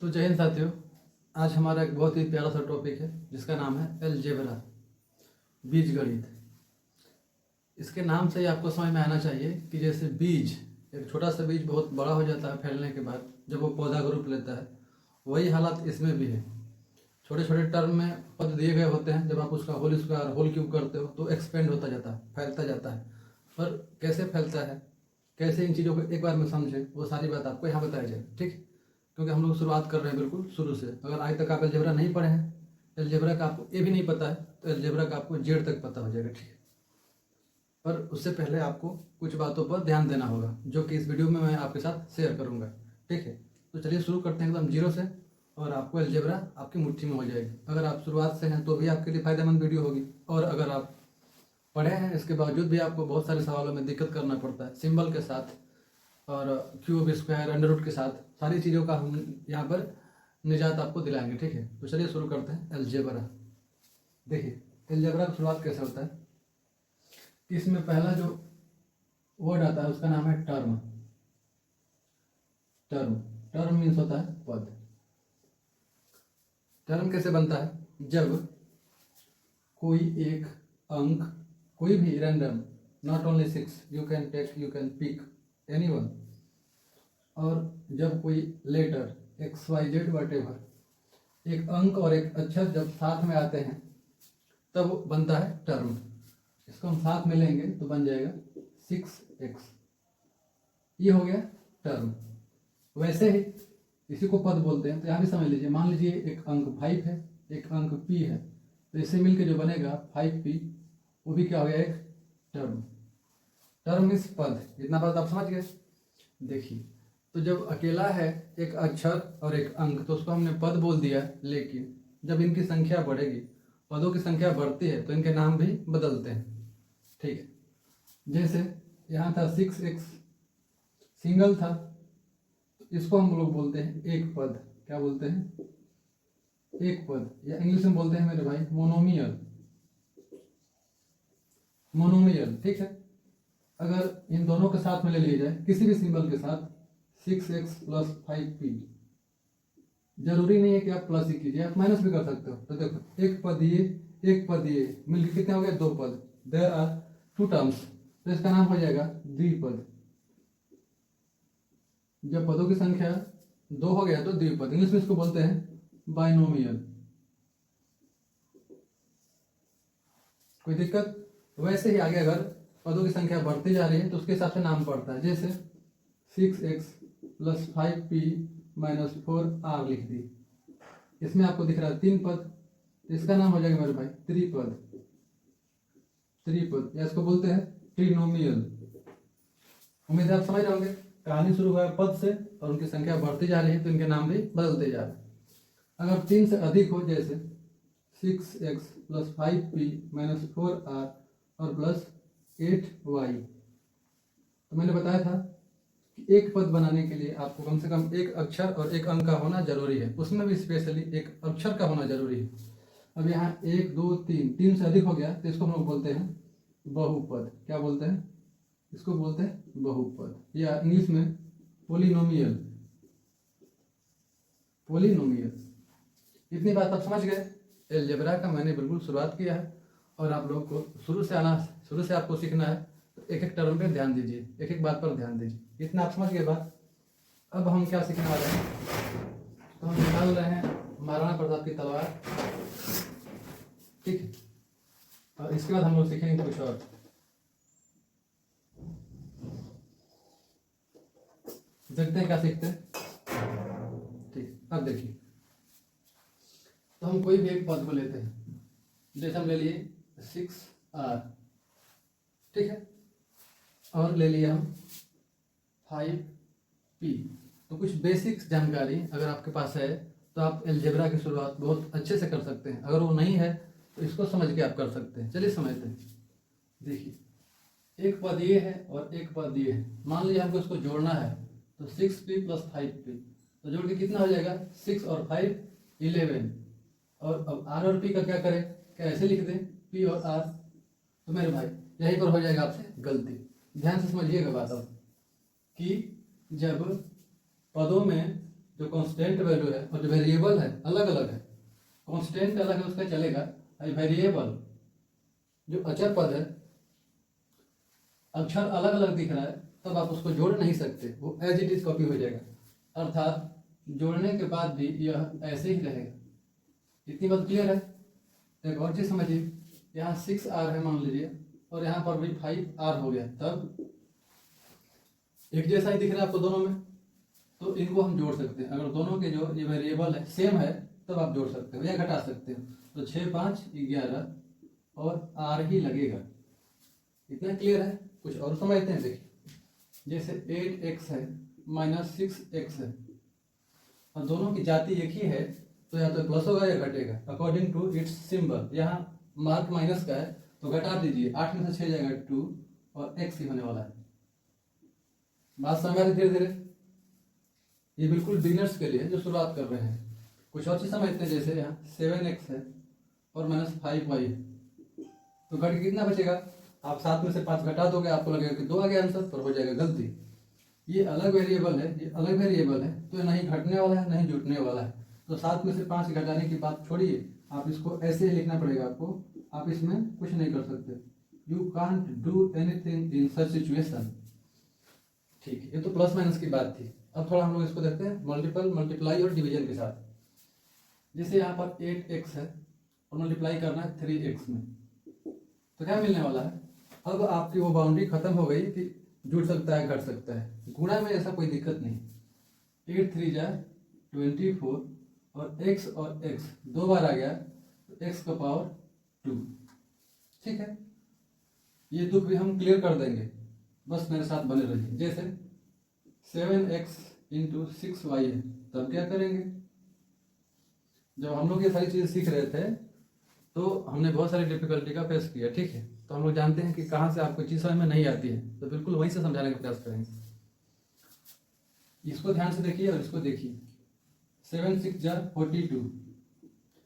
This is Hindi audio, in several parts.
तो जय हिंद साथियों, आज हमारा एक बहुत ही प्यारा सा टॉपिक है जिसका नाम है अलजेब्रा, बीजगणित। इसके नाम से ही आपको समझ में आना चाहिए कि जैसे बीज, एक छोटा सा बीज बहुत बड़ा हो जाता है फैलने के बाद जब वो पौधा का रूप लेता है, वही हालात इसमें भी है। छोटे छोटे टर्म में पद दिए गए होते हैं, जब आप उसका होल स्क्वायर होल क्यूब करते हो तो एक्सपेंड होता जाता है, फैलता जाता है। पर कैसे फैलता है, कैसे इन चीज़ों को एक बार में समझें, वो सारी बात आपको यहाँ बताई जाए, ठीक। क्योंकि हम लोग शुरुआत कर रहे हैं बिल्कुल शुरू से। अगर आज तक आप अलजेब्रा नहीं पढ़े हैं, अलजेब्रा का आपको ए भी नहीं पता है, तो अलजेब्रा का आपको जेड तक पता हो जाएगा, ठीक है। पर उससे पहले आपको कुछ बातों पर ध्यान देना होगा, जो कि इस वीडियो में मैं आपके साथ शेयर करूंगा, ठीक है। तो चलिए शुरू करते हैं एकदम जीरो से, और आपको अलजेब्रा आपकी मुट्ठी में हो जाएगी। अगर आप शुरुआत से हैं तो भी आपके लिए फ़ायदेमंद वीडियो होगी, और अगर आप पढ़े हैं इसके बावजूद भी आपको बहुत सारे सवालों में दिक्कत करना पड़ता है, सिंबल के साथ और क्यूब स्क्वायर अंडर रूट के साथ, सारी चीज़ों का हम यहाँ पर निजात आपको दिलाएंगे, ठीक है। तो चलिए शुरू करते हैं अलजेब्रा। देखिए अलजेब्रा की शुरुआत कैसे होता है। इसमें पहला जो वर्ड आता है उसका नाम है टर्म। टर्म टर्म मीन्स होता है पद। टर्म कैसे बनता है, जब कोई एक अंक, कोई भी random, not only 6, you can take, you can pick anyone, और जब कोई लेटर XYZ वटेवर, एक अंक और एक अक्षर जब साथ में आते हैं तब बनता है टर्म। इसको हम साथ में लेंगे तो बन जाएगा 6x, ये हो गया टर्म। वैसे ही इसी को पद बोलते हैं। तो यहाँ भी समझ लीजिए, मान लीजिए एक अंक 5 है, एक अंक p है, तो इससे मिलके जो बनेगा 5p, वो भी क्या हो गया, एक टर्म। टर्म इस पद, इतना बात आप समझ गए। देखिए तो जब अकेला है एक अक्षर और एक अंक तो उसको हमने पद बोल दिया, लेकिन जब इनकी संख्या बढ़ेगी, पदों की संख्या बढ़ती है, तो इनके नाम भी बदलते हैं, ठीक है। जैसे यहाँ था 6x, सिंगल था, तो इसको हम लोग बोलते हैं एक पद। क्या बोलते हैं, एक पद, या इंग्लिश में बोलते हैं मेरे भाई मोनोमियल। मोनोमियल, ठीक है। अगर इन दोनों के साथ में ले लिया जाए, किसी भी सिंबल के साथ, 6x प्लस 5p, जरूरी नहीं है कि आप प्लस ही कीजिए, आप माइनस भी कर सकते हो। तो देखो एक पद ये, एक पद ये, मिलकर कितने हो गए, दो पद। देयर आर टू टर्म्स, तो इसका नाम हो जाएगा द्विपद। जब पदों की संख्या दो हो गया तो द्विपद, इंग्लिश में इसको बोलते हैं बाइनोमियल। कोई दिक्कत। वैसे ही आगे अगर पदों की संख्या बढ़ती जा रही है तो उसके हिसाब से नाम पड़ता है। जैसे 6x plus 5p minus 4r लिख दी, इसमें आपको दिख रहा है 3 पद, इसका नाम हो जाएगा मेरे भाई त्रिपद। त्रिपद, या इसको बोलते हैं ट्रिनोमियल। उम्मीद है आप समझ रहे होंगे। कहानी शुरू हुआ है पद से और उनकी संख्या बढ़ती जा रही है तो इनके नाम भी बदलते जा रहे हैं। अगर 3 से अधिक हो, जैसे 6x plus 5p minus 4r और प्लस 8y, तो मैंने बताया था कि एक पद बनाने के लिए आपको कम से कम एक अक्षर और एक अंक का होना जरूरी है, उसमें भी स्पेशली एक अक्षर का होना जरूरी है। अब यहाँ 1 2 3, 3 से अधिक हो गया तो इसको हम लोग बोलते हैं बहुपद। क्या बोलते हैं, इसको बोलते हैं बहुपद, या इंग्लिश में पोलिनोमियल। पोलिनोमियल। इतनी बात आप समझ गए। अलजेब्रा का मैंने बिल्कुल शुरुआत किया है, और आप लोगों को शुरू से आपको सीखना है, तो एक एक टर्म पे ध्यान दीजिए, एक एक बात पर ध्यान दीजिए। इतना आप समझ गए बात। अब हम क्या सीखने वाले हैं, तो हम निकाल रहे हैं महाराणा प्रताप की तलवार, ठीक है। और इसके बाद हम लोग सीखेंगे कुछ और। देखते हैं क्या सीखते हैं, ठीक। अब देखिए, तो हम कोई भी एक पद को लेते हैं, जैसे हम ले लिए 6r, ठीक है, और ले लिया हम 5p। तो कुछ बेसिक्स जानकारी अगर आपके पास है तो आप अलजेब्रा की शुरुआत बहुत अच्छे से कर सकते हैं। अगर वो नहीं है तो इसको समझ के आप कर सकते हैं। चलिए समझते हैं। देखिए एक पद ये है और एक पद ये है, मान लीजिए हमको इसको जोड़ना है, तो 6p प्लस 5p, तो जोड़ के कितना हो जाएगा, 6 और 5 11। और अब r और p का क्या करें, क्या ऐसे लिख दें, p और r। तो मेरे भाई यहीं पर हो जाएगा आपसे गलती। ध्यान से समझिएगा बात अब, कि जब पदों में जो कांस्टेंट वैल्यू है और जो वेरिएबल है अलग अलग है। कांस्टेंट अलग है उसका चलेगा, वेरिएबल जो अचर पद है अक्षर अलग अलग दिख रहा है तब आप उसको जोड़ नहीं सकते, वो एज इट इज कॉपी हो जाएगा, अर्थात जोड़ने के बाद भी यह ऐसे ही रहेगा। इतनी बात क्लियर है। एक और चीज समझिए, यहाँ 6R है मान लीजिए और यहाँ पर भी 5R हो गया, तब एक जैसा ही दिख रहा है आपको दोनों में, तो इनको हम जोड़ सकते हैं। अगर दोनों के जो ये वेरिएबल है सेम है तब आप जोड़ सकते हो या घटा सकते हो। तो 6 5 11 और R ही लगेगा। इतना क्लियर है। कुछ और समझते हैं, देखिए जैसे 8x है माइनस 6x है और दोनों की जाति एक ही है, तो या तो प्लस होगा या घटेगा अकॉर्डिंग टू इट्स सिंबल। यहाँ मार्क माइनस का है तो घटा दीजिए, 8 में से 6 जाएगा 2 और x ही होने वाला है। बात समझ आ रही धीरे धीरे। ये बिल्कुल बिगिनर्स के लिए जो शुरुआत कर रहे हैं। कुछ और चीज समझते हैं, जैसे यहाँ 7x है और माइनस 5y है, तो घट के कितना बचेगा? आप 7 में से 5 घटा दोगे, आपको लगेगा कि 2 आ गया आंसर, पर हो जाएगा गलती। ये अलग वेरिएबल है, ये अलग वेरिएबल है, तो नहीं घटने वाला है नहीं जुटने वाला है। तो 7 में से 5 घटाने की बात छोड़िए, आप इसको ऐसे ही लिखना पड़ेगा आपको। आप इसमें कुछ नहीं कर सकते। You can't do anything in such situation. ठीक है, ये तो प्लस माइनस की बात थी। अब थोड़ा हम लोग इसको देखते हैं मल्टीपल, मल्टीप्लाई और डिवीजन के साथ। जैसे यहाँ पर 8x है और मल्टीप्लाई करना है 3x में, तो क्या मिलने वाला है? अब आपकी वो बाउंड्री खत्म हो गई कि जुड़ सकता है घट सकता है। गुणा में ऐसा कोई दिक्कत नहीं। 8 3 जा 24 और x और x 2 बार आ गया तो x का पावर 2। ठीक है, ये दुख भी हम क्लियर कर देंगे, बस मेरे साथ बने रहिए। जैसे 7x इंटू 6y है, तब क्या करेंगे? जब हम लोग ये सारी चीजें सीख रहे थे तो हमने बहुत सारी डिफिकल्टी का फेस किया। ठीक है, तो हम लोग जानते हैं कि कहाँ से आपको चीज समझ में नहीं आती है, तो बिल्कुल वहीं से समझाने का प्रयास करेंगे। इसको ध्यान से देखिए और इसको देखिए। 7 6 जा 42,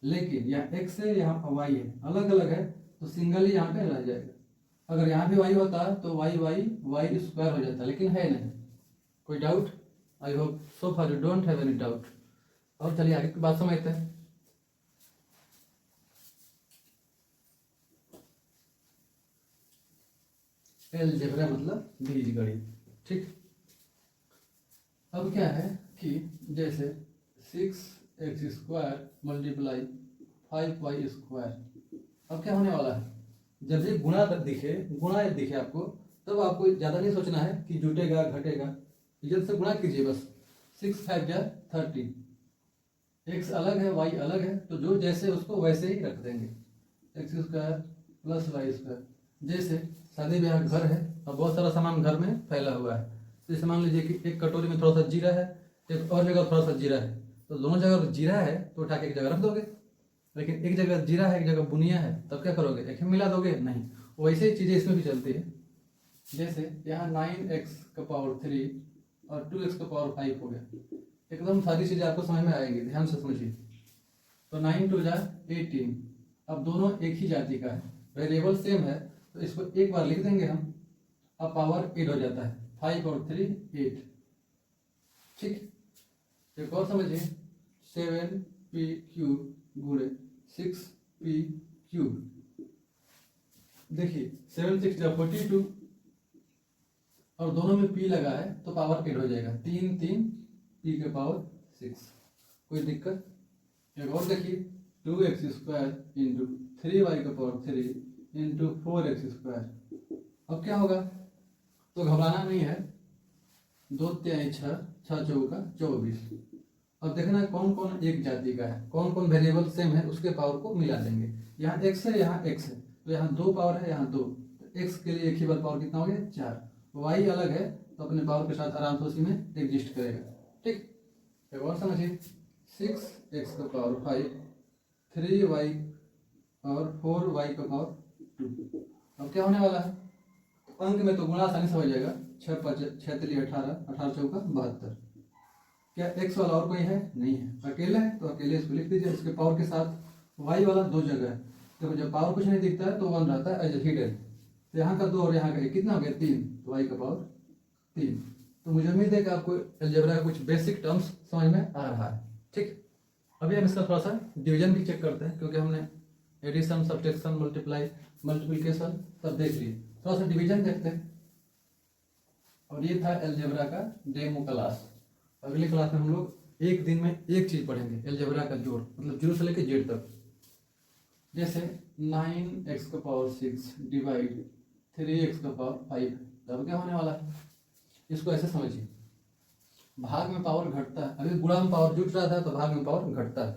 लेकिन यहाँ x है यहाँ y है, अलग अलग है, तो सिंगल ही यहाँ पे रह जाएगा। अगर यहाँ भी y होता है तो y स्क्वायर हो जाता है, लेकिन है नहीं। कोई doubt? I hope so far you don't have any doubt. और चलिए आगे की बात समझते हैं। अलजेब्रा मतलब बीजगणित। ठीक, अब क्या है कि जैसे 6x square multiply 5y square, अब क्या होने वाला है? जब ये गुणा दिखे आपको, तब आपको ज्यादा नहीं सोचना है कि जुटेगा घटेगा, इज्जत से गुणा कीजिए बस। 6 5 जा 30, x अलग है y अलग है, तो जो जैसे उसको वैसे ही रख देंगे। x square plus y square. जैसे शादी ब्याह घर है और बहुत सारा सामान घर में फैला हुआ है, जैसे मान लीजिए कि एक कटोरी में थोड़ा सा जीरा है, एक और जगह थोड़ा सा जीरा है, तो दोनों जगह जीरा है तो उठा के एक जगह रख दोगे। लेकिन एक जगह जीरा है एक जगह बुनिया है, तब क्या करोगे? एक ही मिला दोगे? नहीं। वैसे ही चीजें इसमें भी चलती है। जैसे यहाँ 9x का पावर 3 और 2x का पावर 5 हो गया। एकदम सारी चीजें आपको समझ में आएंगी, ध्यान से समझिए। तो 9 2 जा 18, अब दोनों एक ही जाति का है, वेरिएबल सेम है, तो इसको एक बार लिख देंगे हम, अब पावर 8 हो जाता है। 5 और 3 8। ठीक, एक और समझिए। 7p क्यूब गुणे 6p क्यूब। देखिए 7 6 जा 42 और दोनों में p लगा है तो पावर 8 हो जाएगा। 3 3 p के पावर 6। कोई दिक्कत? एक और देखिए 2x स्क्वायर इंटू 3y का पावर 3 इंटू 4x स्क्वायर। अब क्या होगा? तो घबराना नहीं है। 2 3 6 6 चौका 24। अब देखना है कौन कौन एक जाति का है, कौन कौन वेरिएबल सेम है, उसके पावर को मिला देंगे। यहाँ x है यहाँ x है, तो यहाँ 2 पावर है यहाँ 2, तो x के लिए एक ही बार पावर कितना हो गया? 4। y अलग है तो अपने पावर के साथ आराम से उसी में एग्जिस्ट करेगा। ठीक, एक और समझिए। 6x का पावर 5, 3y और 4y का पावर 2। अब क्या होने वाला है? अंक में तो गुणा आसानी से हो जाएगा। 6 5 6 3 18, 18 चौका 72। क्या x वाला और कोई है? नहीं है, अकेले है, तो अकेले इसको लिख दीजिए। इसके पावर के साथ y वाला 2 जगह है, तो जब पावर कुछ नहीं दिखता है तो 1 रहता है एज हिडन। तो यहाँ का 2 और यहाँ का 1 कितना हो गया? 3, तो y का पावर 3। तो मुझे उम्मीद है कि आपको अलजेब्रा का कुछ बेसिक टर्म्स समझ में आ रहा है। ठीक, अभी हम इसका थोड़ा सा डिवीजन भी चेक करते हैं, क्योंकि हमने एडिशन, सब्ट्रैक्शन, मल्टीप्लाई, मल्टीप्लिकेशन सब देख लिए। थोड़ा सा डिवीजन देखते हैं। और ये था अलजेब्रा का डेमो क्लास। अगली क्लास में हम लोग एक दिन में एक चीज पढ़ेंगे, अलजेब्रा का जोड़, मतलब 0 से लेकर जेड तक। जैसे 9x⁶ डिवाइड 3x⁵, तब क्या होने वाला है, इसको ऐसे समझिए। भाग में पावर घटता है, अभी गुणा में पावर जुट रहा था तो भाग में पावर घटता है।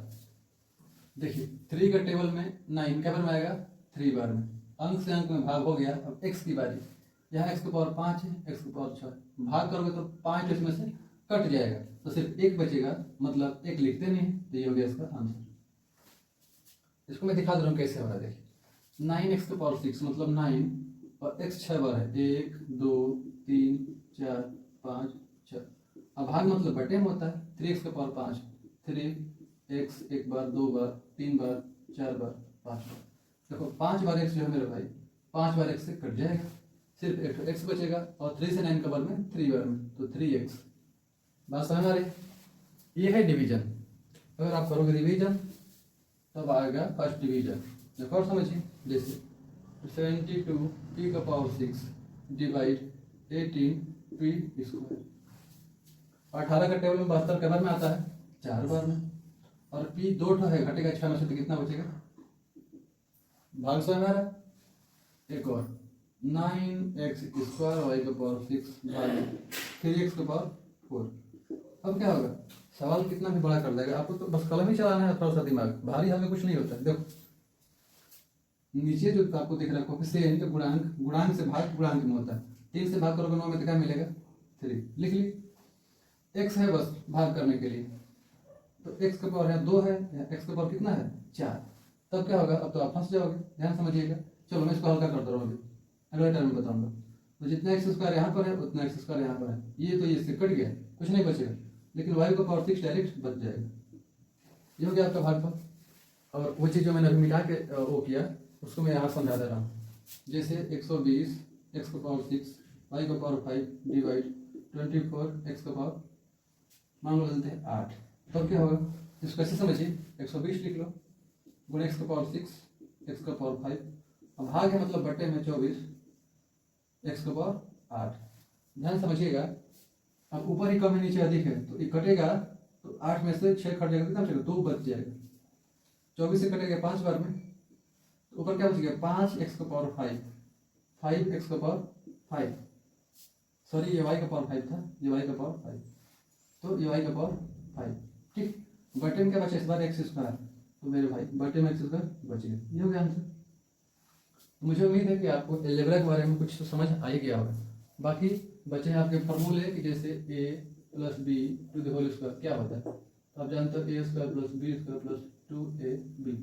देखिए 3 के टेबल में 9 क्या बार में आएगा, 3 बार में। अंक से अंक में भाग हो गया। अब x की बारी, यहाँ x⁵ है, x⁶ भाग करोगे तो 5 इसमें से कट जाएगा, तो सिर्फ 1 बचेगा, मतलब 1 लिखते नहीं, तो ये हो गया इसका आंसर। इसको मैं दिखा दे रहा हूँ कैसे हो रहा है। देखिए 9x⁶ मतलब 9 और x 6 बार है, 1 2 3 4 5 6। अब भाग मतलब बटे में होता है, 3x⁵ 3x 1 बार 2 बार 3 बार 4 बार 5 बार। देखो 5 बार x जो है मेरे भाई, 5 बार x से कट जाएगा, सिर्फ एक x बचेगा, और 3 से 9 का बार में 3 बार में, तो 3x। बात समझ आ रही, ये है डिवीजन। अगर आप करोगे डिवीजन तब आएगा फर्स्ट डिवीजन। देखो और समझिए, जैसे 72p⁶ डिवाइड 18p²। 18 का टेबल में 72 के बार में आता है, 4 बार में, और p 2 है, घटेगा 6 में से, तो कितना बचेगा, भाग समझ में आ रहा है। एक और 9x² y⁴ भाग 3x⁴। अब क्या होगा, सवाल कितना भी बड़ा कर देगा, आपको तो बस कलम ही चलाना है, थोड़ा सा दिमाग, भारी हमें कुछ नहीं होता है। देखो नीचे जो आपको दिख रहा है कोफिशिएंट, गुणांक, गुणांक से भाग गुणांक में होता है। 3 से भाग करोगे 9 में तो क्या मिलेगा, 3, लिख ली। x है बस भाग करने के लिए, तो x का पावर है 2 है, x का पावर कितना है 4। तब क्या होगा, अब तो आप फंस जाओगे, ध्यान समझिएगा। चलो मैं इसको हल्का कर दे रहा हूँ, अभी अगले टर्म में बताऊंगा। तो जितना x² यहाँ पर है उतना x² यहाँ पर है, ये तो ये इससे कट गया, कुछ नहीं बचेगा, लेकिन y⁴ डायरेक्ट बच जाएगा। ये हो गया आपका भागफल। और वो चीज़ जो मैंने अभी मिटा के वो किया, उसको मैं यहाँ समझा दे रहा हूँ। जैसे 120 x⁶ y⁵ डिवाइड 24 x⁵, मान लो लेते हैं 8। तब क्या होगा, इसको कैसे समझिए, 120 लिख लो, गुण x⁶ x⁵। अब भाग है मतलब बटे में 24 x⁵। ध्यान समझिएगा, अब ऊपर ही कम है नीचे अधिक है, तो ये कटेगा, तो 8 में से 6 कट जाएगा, कितना बचेगा, 2 बच जाएगा। 24 से कटेगा 5 बार में, तो ऊपर क्या बच गया, 5x⁵, 5x⁵, सॉरी ये y⁵ था, ये y⁵, तो ये y⁵। ठीक, बटे में क्या बचा इस बार x², तो मेरे भाई बटे में x² बच गया। ये हो गया आंसर। तो मुझे उम्मीद है कि आपको अलजेब्रा के बारे में कुछ तो समझ आ ही गया होगा। बाकी बचे हैं आपके फॉर्मूले कि जैसे a + b² क्या होता है, तो आप जानते हो a² + b² + 2ab।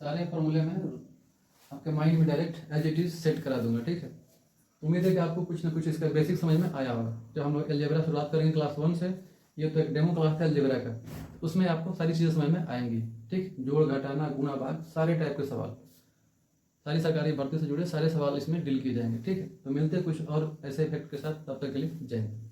सारे फॉर्मूले में आपके माइंड में direct as it is set करा दूंगा। ठीक है, उम्मीद है कि आपको कुछ ना कुछ इसका बेसिक समझ में आया होगा। जब हम लोग अलजेब्रा शुरुआत करेंगे क्लास 1 से, ये तो एक डेमो क्लास था अलजेब्रा का, उसमें आपको सारी चीज़ें समझ में आएंगी। ठीक, जोड़ घटाना गुणा भाग सारे टाइप के सवाल, सारी सरकारी भर्ती से जुड़े सारे सवाल इसमें डील किए जाएंगे। ठीक है, तो मिलते हैं कुछ और ऐसे इफेक्ट के साथ, तब तक के लिए जय हिंद।